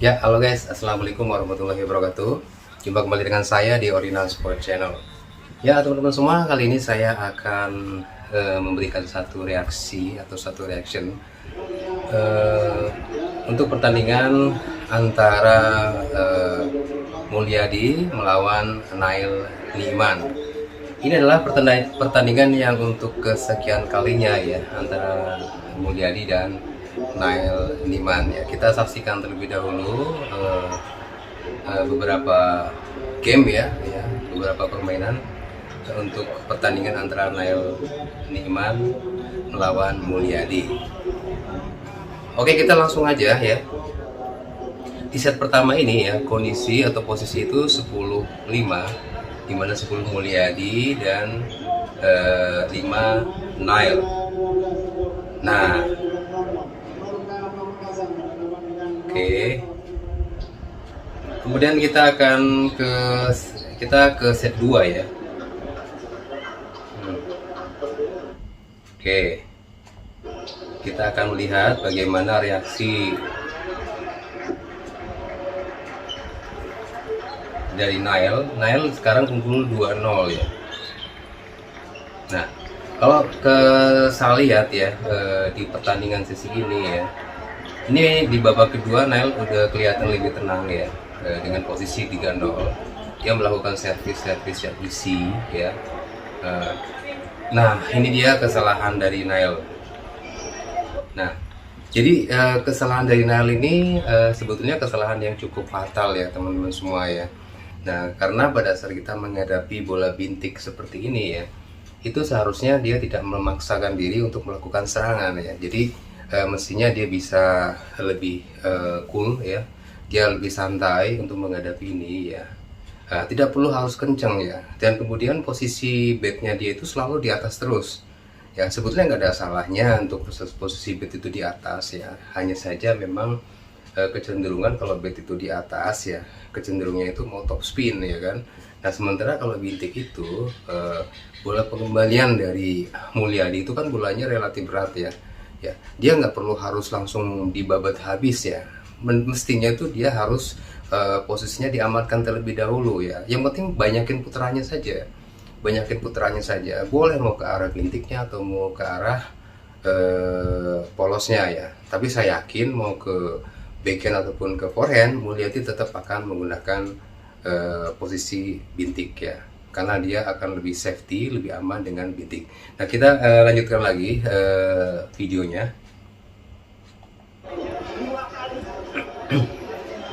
Ya, halo guys, assalamualaikum warahmatullahi wabarakatuh. Jumpa kembali dengan saya di Original Sport Channel. Ya, teman-teman semua, kali ini saya akan memberikan satu reaksi atau satu reaction eh, untuk pertandingan antara Mulyadi melawan Nail Niman. Ini adalah pertandingan yang untuk kesekian kalinya ya antara Mulyadi dan Nail Niman ya. Kita saksikan terlebih dahulu beberapa game ya, beberapa permainan untuk pertandingan antara Nail Niman melawan Mulyadi. Oke, kita langsung aja ya. Di set pertama ini ya, kondisi atau posisi itu 10-5, di mana 10 Mulyadi dan 5 Nail. Nah, oke. Kemudian kita akan ke set 2 ya. Oke. Kita akan melihat bagaimana reaksi dari Nail sekarang unggul 2-0 ya. Nah, kalau saya lihat ya di pertandingan sesi ini ya, ini di babak kedua Nail udah kelihatan lebih tenang ya, dengan posisi 3-0. Dia melakukan servis yang isi ya. Nah, ini dia kesalahan dari Nail. Nah, jadi kesalahan dari Nail ini sebetulnya kesalahan yang cukup fatal ya teman-teman semua ya. Nah, karena pada saat kita menghadapi bola bintik seperti ini ya, itu seharusnya dia tidak memaksakan diri untuk melakukan serangan ya. Jadi mestinya dia bisa lebih cool ya, dia lebih santai untuk menghadapi ini ya. Tidak perlu harus kenceng ya. Dan kemudian posisi bednya dia itu selalu di atas terus. Ya, sebetulnya nggak ada salahnya untuk posisi bed itu di atas ya. Hanya saja memang kecenderungan kalau bed itu di atas ya, kecenderungannya itu mau top spin ya kan. Nah, sementara kalau bintik itu bola pengembalian dari Mulyadi itu kan bolanya relatif berat ya. Ya, dia nggak perlu harus langsung dibabat habis ya. Mestinya itu dia harus posisinya diamankan terlebih dahulu ya. Yang penting banyakin putarannya saja. Boleh mau ke arah bintiknya atau mau ke arah polosnya ya. Tapi saya yakin mau ke backhand ataupun ke forehand, Mulyadi tetap akan menggunakan posisi bintik ya, karena dia akan lebih safety, lebih aman dengan bintik. Nah, kita lanjutkan lagi videonya.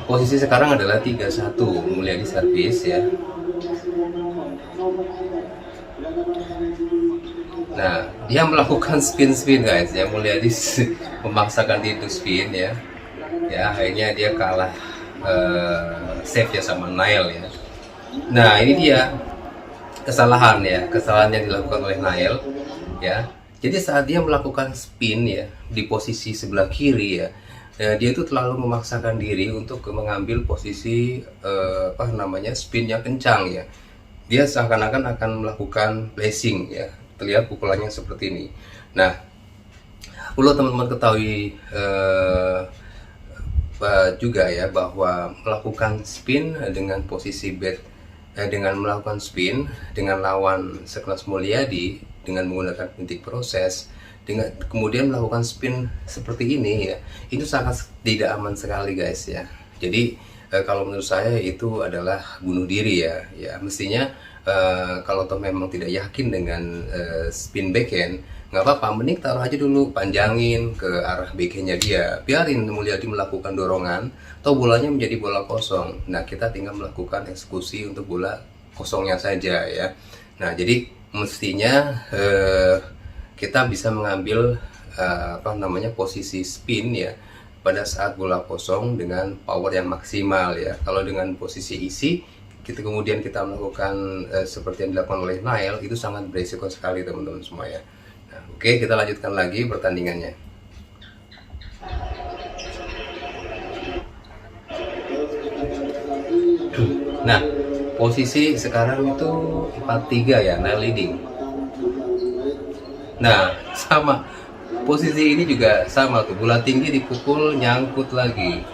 Posisi sekarang adalah 3-1, Mulyadi servis ya. Nah, dia melakukan spin guys ya. Mulyadi memaksakan dia untuk spin ya. Ya, akhirnya dia kalah save ya sama Nail ya. Nah, ini dia kesalahan yang dilakukan oleh Nail ya. Jadi saat dia melakukan spin ya di posisi sebelah kiri ya, dia itu terlalu memaksakan diri untuk mengambil posisi spin yang kencang ya. Dia seakan-akan akan melakukan blessing ya. Terlihat pukulannya seperti ini. Nah, perlu teman-teman ketahui juga ya, bahwa melakukan spin dengan posisi bed dengan melakukan spin dengan lawan sekelas Mulyadi dengan menggunakan bintik proses, dengan kemudian melakukan spin seperti ini ya, itu sangat tidak aman sekali guys ya. Jadi kalau menurut saya itu adalah bunuh diri ya. Ya, mestinya kalau toh memang tidak yakin dengan spin backhand, nggak apa-apa, mending taruh aja dulu, panjangin ke arah backhandnya dia, biarin Mulyadi melakukan dorongan, atau bolanya menjadi bola kosong. Nah, kita tinggal melakukan eksekusi untuk bola kosongnya saja ya. Nah, jadi mestinya kita bisa mengambil posisi spin ya pada saat bola kosong dengan power yang maksimal ya. Kalau dengan posisi isi kemudian kita melakukan seperti yang dilakukan oleh Nail, itu sangat berisiko sekali teman-teman semua ya. Nah, oke, kita lanjutkan lagi pertandingannya. Nah, posisi sekarang itu 4-3 ya, Nail leading. Nah, sama posisi ini juga sama tuh, bola tinggi dipukul nyangkut lagi.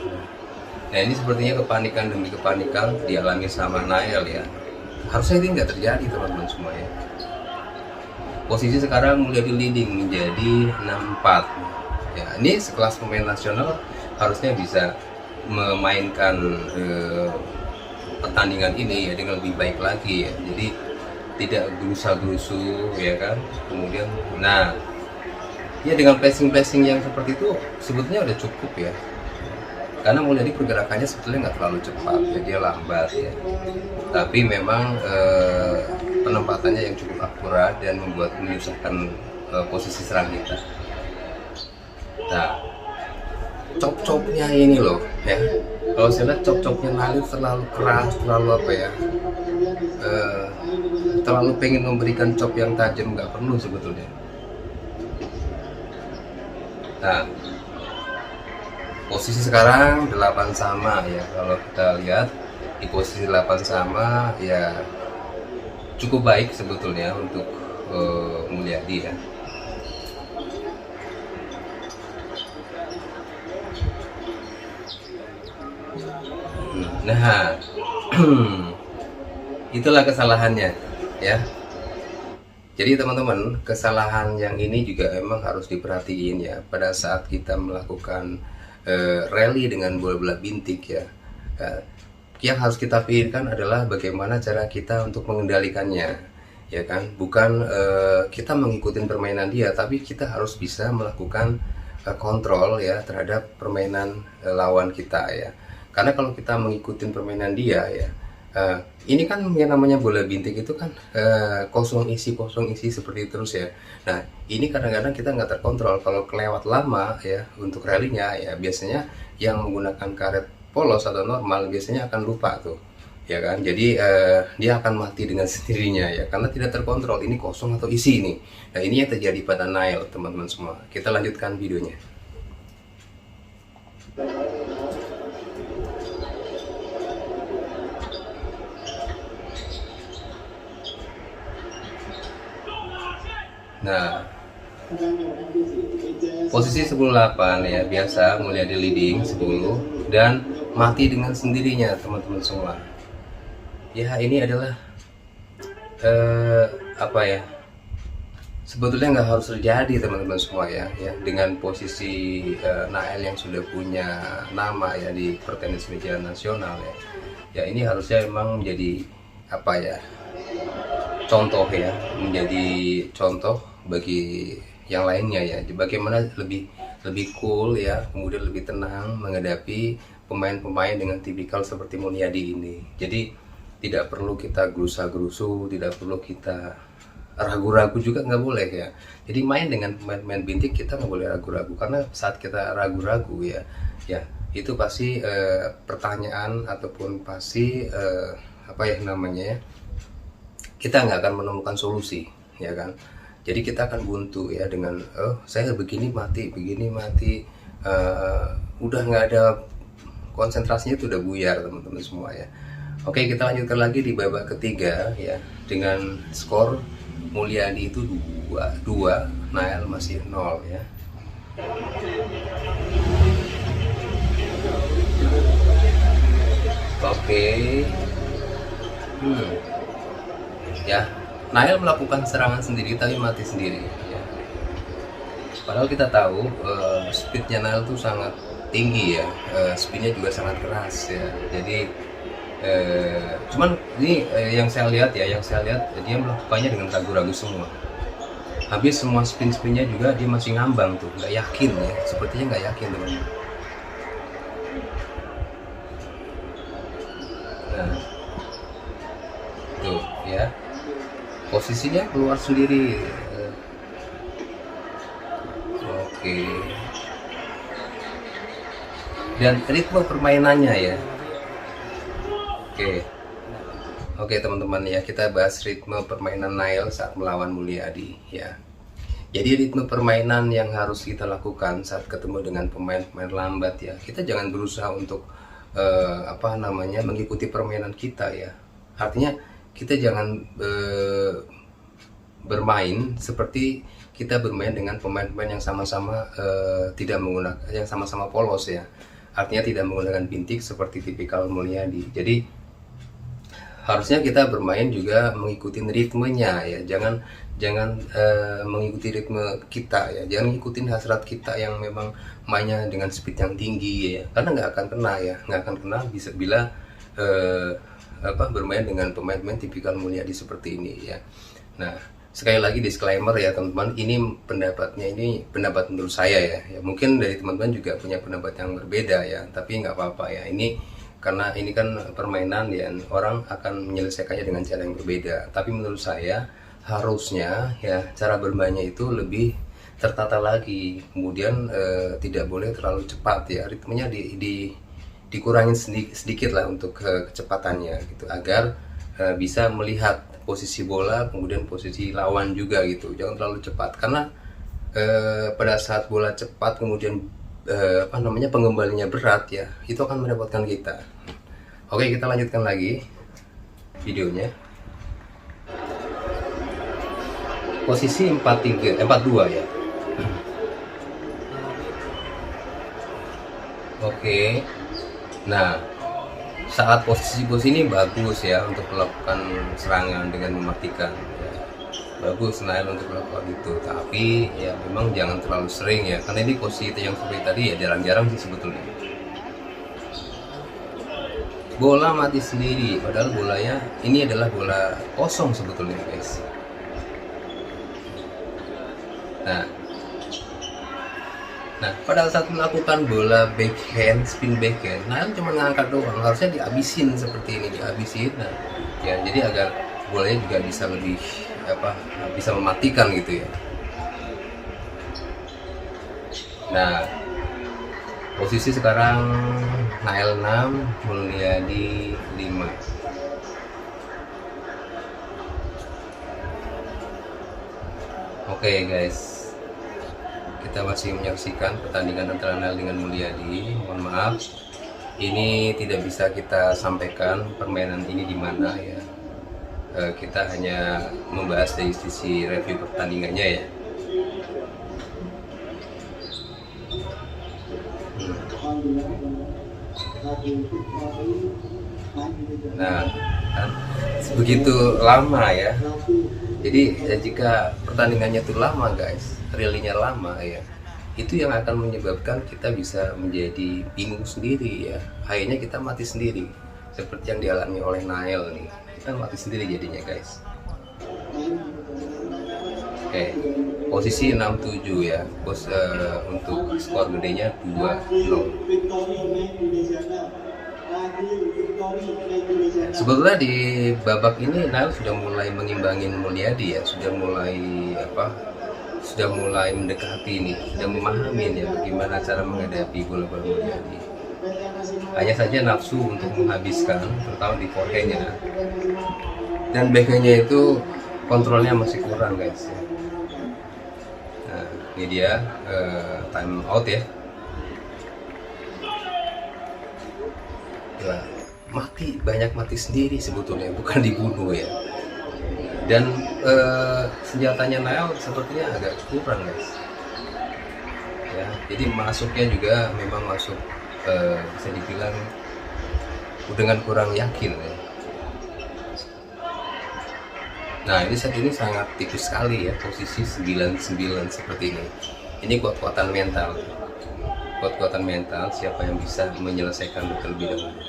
Nah ini sepertinya kepanikan demi kepanikan dialami sama Nael ya. Harusnya ini nggak terjadi teman-teman semua ya. Posisi sekarang mulai di leading menjadi 6-4. Ya, ini sekelas pemain nasional harusnya bisa memainkan pertandingan ini ya dengan lebih baik lagi ya. Jadi tidak gerusa-gerusu ya kan. Kemudian nah ya dengan placing-placing yang seperti itu sebetulnya udah cukup ya. Karena Mulyadi pergerakannya sebetulnya nggak terlalu cepat ya, dia lambat ya. Tapi memang penempatannya yang cukup akurat dan membuat menyusahkan posisi serang kita. Nah, cop-copnya ini loh ya. Kalau saya lihat cop-copnya Nail terlalu keras, terlalu apa ya? Terlalu pengen memberikan cop yang tajam, nggak perlu sebetulnya. Nah, posisi sekarang 8 sama ya. Kalau kita lihat di posisi 8 sama ya cukup baik sebetulnya untuk Mulyadi ya. Nah, itulah kesalahannya ya. Jadi teman-teman, kesalahan yang ini juga emang harus diperhatiin ya pada saat kita melakukan rally dengan bola-bola bintik ya. Yang harus kita pikirkan adalah bagaimana cara kita untuk mengendalikannya, ya kan? Bukan kita mengikuti permainan dia, tapi kita harus bisa melakukan kontrol ya terhadap permainan lawan kita ya. Karena kalau kita mengikuti permainan dia ya, ini kan yang namanya bola bintik itu kan kosong isi seperti itu terus ya. Nah ini kadang-kadang kita nggak terkontrol. Kalau kelewat lama ya untuk rallynya ya, biasanya yang menggunakan karet polos atau normal biasanya akan lupa tuh ya kan. Jadi dia akan mati dengan sendirinya ya, karena tidak terkontrol ini kosong atau isi ini. Nah ini yang terjadi pada Nail teman-teman semua. Kita lanjutkan videonya. Nah, posisi 10-8 ya, biasa Mulyadi leading 10 dan mati dengan sendirinya teman-teman semua. Ya ini adalah apa ya? Sebetulnya nggak harus terjadi teman-teman semua ya, dengan posisi Nael yang sudah punya nama ya di pertenis meja nasional ya. Ya ini harusnya memang menjadi apa ya? Contoh ya, menjadi contoh bagi yang lainnya ya, bagaimana lebih cool ya, kemudian lebih tenang menghadapi pemain-pemain dengan tipikal seperti Mulyadi ini. Jadi tidak perlu kita gerusa-gerusu, tidak perlu kita ragu-ragu juga nggak boleh ya. Jadi main dengan pemain-pemain bintik kita nggak boleh ragu-ragu, karena saat kita ragu-ragu ya itu pasti pertanyaan ataupun pasti apa ya namanya ya, kita nggak akan menemukan solusi ya kan. Jadi kita akan buntu ya dengan saya begini mati udah nggak ada konsentrasinya, itu udah buyar teman-teman semua ya. Oke, kita lanjutkan lagi di babak ketiga ya, dengan skor Mulyadi itu 2, Nael masih 0 ya. Oke. Ya, Nael melakukan serangan sendiri tapi mati sendiri ya. Padahal kita tahu speednya Nael tuh sangat tinggi ya, speednya juga sangat keras ya. Jadi cuman ini yang saya lihat dia melakukannya dengan ragu-ragu semua. Habis semua spin-spinnya juga dia masih ngambang tuh, nggak yakin ya, sepertinya nggak yakin teman-teman. Nah, tuh ya, posisinya keluar sendiri. Oke. Dan ritme permainannya ya. Oke teman-teman ya, kita bahas ritme permainan Nail saat melawan Mulyadi ya. Jadi ritme permainan yang harus kita lakukan saat ketemu dengan pemain-pemain lambat ya, kita jangan berusaha untuk apa namanya mengikuti permainan kita ya. Artinya kita jangan bermain seperti kita bermain dengan pemain-pemain yang sama-sama tidak menggunakan, yang sama-sama polos ya. artinya tidak menggunakan bintik seperti tipikal Mulyadi. Jadi harusnya kita bermain juga mengikuti ritmenya ya, jangan mengikuti ritme kita ya, jangan ikutin hasrat kita yang memang mainnya dengan speed yang tinggi ya, karena nggak akan kena ya, nggak akan kena bisa bila bermain dengan pemain-pemain tipikal Mulyadi seperti ini ya. Nah, sekali lagi disclaimer ya teman-teman, ini pendapat menurut saya ya. Mungkin dari teman-teman juga punya pendapat yang berbeda ya, tapi nggak apa-apa ya. Karena ini kan permainan ya, orang akan menyelesaikannya dengan cara yang berbeda. Tapi menurut saya harusnya ya cara bermainnya itu lebih tertata lagi. Kemudian tidak boleh terlalu cepat ya, ritmenya dikurangin sedikit lah untuk kecepatannya gitu, agar bisa melihat posisi bola, kemudian posisi lawan juga gitu. Jangan terlalu cepat, karena pada saat bola cepat kemudian pengembalinya berat ya, itu akan merepotkan kita. Oke, kita lanjutkan lagi videonya. Posisi 4-2 ya. Oke. Nah, saat posisi ini bagus ya untuk melakukan serangan dengan mematikan ya. Bagus Nail untuk melakukan itu, tapi ya memang jangan terlalu sering ya, karena ini posisi yang seperti tadi ya jarang-jarang sih sebetulnya. Bola mati sendiri, padahal bolanya ini adalah bola kosong sebetulnya guys. Nah, pada saat melakukan bola backhand, spin backhand, nah cuma ngangkat doang, harusnya dihabisin seperti ini, dihabisin. Nah, ya jadi agar bolanya juga bisa lebih bisa mematikan gitu ya. Nah, posisi sekarang Nail 6, Mulyadi 5. Oke guys, kita masih menyaksikan pertandingan antara Nail dengan Mulyadi. Mohon maaf, ini tidak bisa kita sampaikan permainan ini di mana ya. Kita hanya membahas dari sisi review pertandingannya ya. Nah, kan begitu lama ya. Jadi jika pertandingannya itu lama guys, realnya lama ya, itu yang akan menyebabkan kita bisa menjadi bingung sendiri ya. Akhirnya kita mati sendiri, seperti yang dialami oleh Nail nih. Kita mati sendiri jadinya guys. Oke, posisi 6-7 ya. Untuk skor gedenya 2-0. Sebetulnya di babak ini Nail sudah mulai mengimbangin Mulyadi ya, sudah mulai mendekati ini, sudah memahami ya bagaimana cara menghadapi bola-bola Mulyadi. Hanya saja nafsu untuk menghabiskan, terutama di forehandnya dan backhandnya itu kontrolnya masih kurang guys. Nah, ini dia time out ya. Nah, banyak mati sendiri sebetulnya, bukan dibunuh ya. Dan senjatanya Nail sepertinya agak kurang guys ya, jadi masuknya juga memang masuk bisa dibilang dengan kurang yakin ya. Nah, ini saat ini sangat tipis sekali ya, posisi 9-9 seperti ini. Ini kuat-kuatan mental, siapa yang bisa menyelesaikan terlebih dahulu.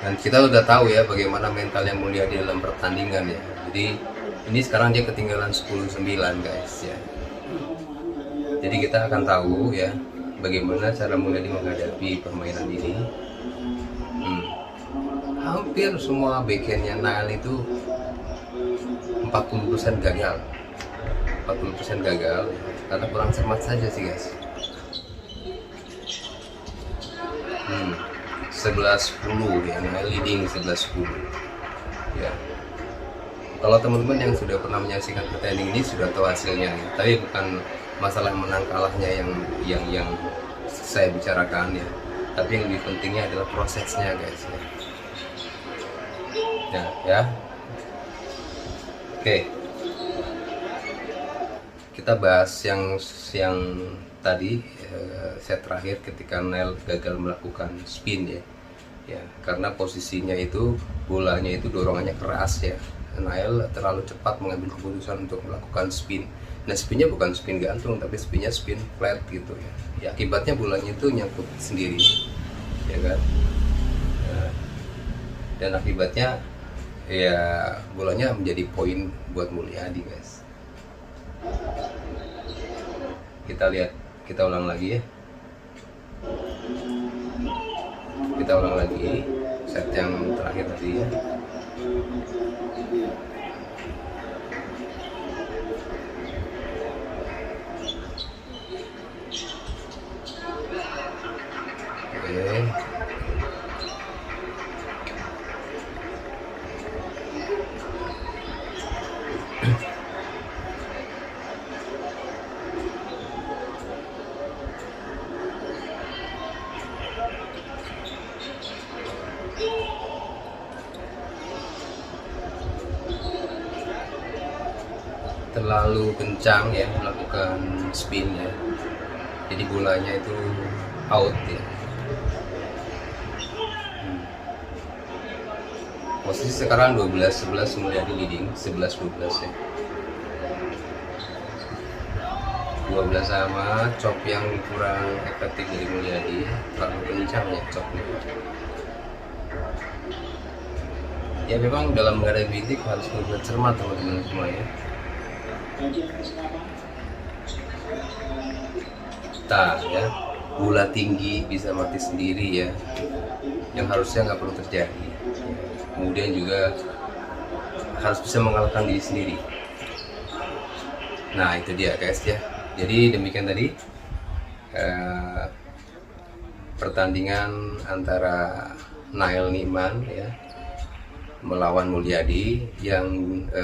Dan kita udah tahu ya bagaimana mentalnya Mulyadi dalam pertandingan ya. Jadi ini sekarang dia ketinggalan 10-9 guys ya. Jadi kita akan tahu ya bagaimana cara Mulyadi menghadapi permainan ini. Hampir semua backhandnya Nail itu 40% gagal. 40% gagal karena kurang cermat saja sih guys. 11-10 ya, Nail leading 11-10 ya. Kalau teman-teman yang sudah pernah menyaksikan pertandingan ini sudah tahu hasilnya ya. Tapi bukan masalah menang kalahnya yang saya bicarakan ya, tapi yang lebih pentingnya adalah prosesnya guys ya. Nah ya, oke, kita bahas yang tadi set terakhir ketika Nail gagal melakukan spin ya. Ya, karena posisinya itu bolanya itu dorongannya keras ya. Nail terlalu cepat mengambil keputusan untuk melakukan spin. Nah, spinnya bukan spin gantung tapi spinnya spin flat gitu ya. Ya, akibatnya bolanya itu nyangkut sendiri, ya kan. Nah, dan akibatnya ya bolanya menjadi poin buat Mulyadi guys. Kita lihat, kita ulang lagi ya. Kita ulang lagi set yang terakhir tadi ya. Oke. Terlalu kencang ya melakukan spin ya, jadi bolanya itu out ya. Posisi sekarang 12-11 Mulyadi leading, 11-12 ya. 12 sama, chop yang kurang efektif dari Mulyadi, terlalu kencang ya chopnya. Ya memang dalam menghadapi bintik harus benar cermat teman-teman semua ya. Nah ya, bola tinggi bisa mati sendiri ya, yang harusnya nggak perlu terjadi. Kemudian juga harus bisa mengalahkan diri sendiri. Nah itu dia guys ya. Jadi demikian tadi pertandingan antara Nail Niman ya melawan Mulyadi, yang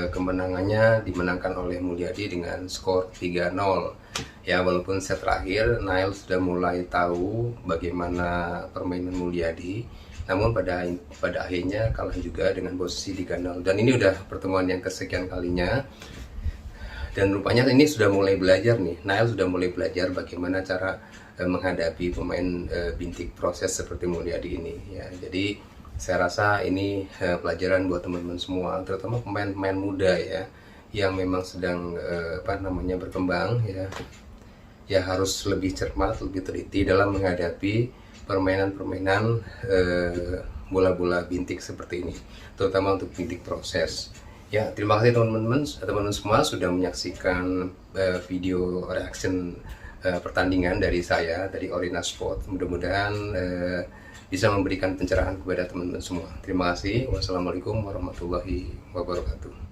kemenangannya dimenangkan oleh Mulyadi dengan skor 3-0 ya. Walaupun set terakhir Nail sudah mulai tahu bagaimana permainan Mulyadi, namun pada akhirnya kalah juga dengan posisi 3-0. Dan ini udah pertemuan yang kesekian kalinya, dan rupanya ini sudah mulai belajar nih, Nail sudah mulai belajar bagaimana cara menghadapi pemain bintik proses seperti Mulyadi ini ya. Jadi saya rasa ini pelajaran buat teman-teman semua, terutama pemain-pemain muda ya, yang memang sedang berkembang ya. Ya harus lebih cermat, lebih teliti dalam menghadapi permainan-permainan bola-bola bintik seperti ini, terutama untuk bintik proses. Ya, terima kasih teman-teman semua sudah menyaksikan video reaction pertandingan dari saya, dari Orina Sport. Mudah-mudahan bisa memberikan pencerahan kepada teman-teman semua. Terima kasih. Wassalamualaikum warahmatullahi wabarakatuh.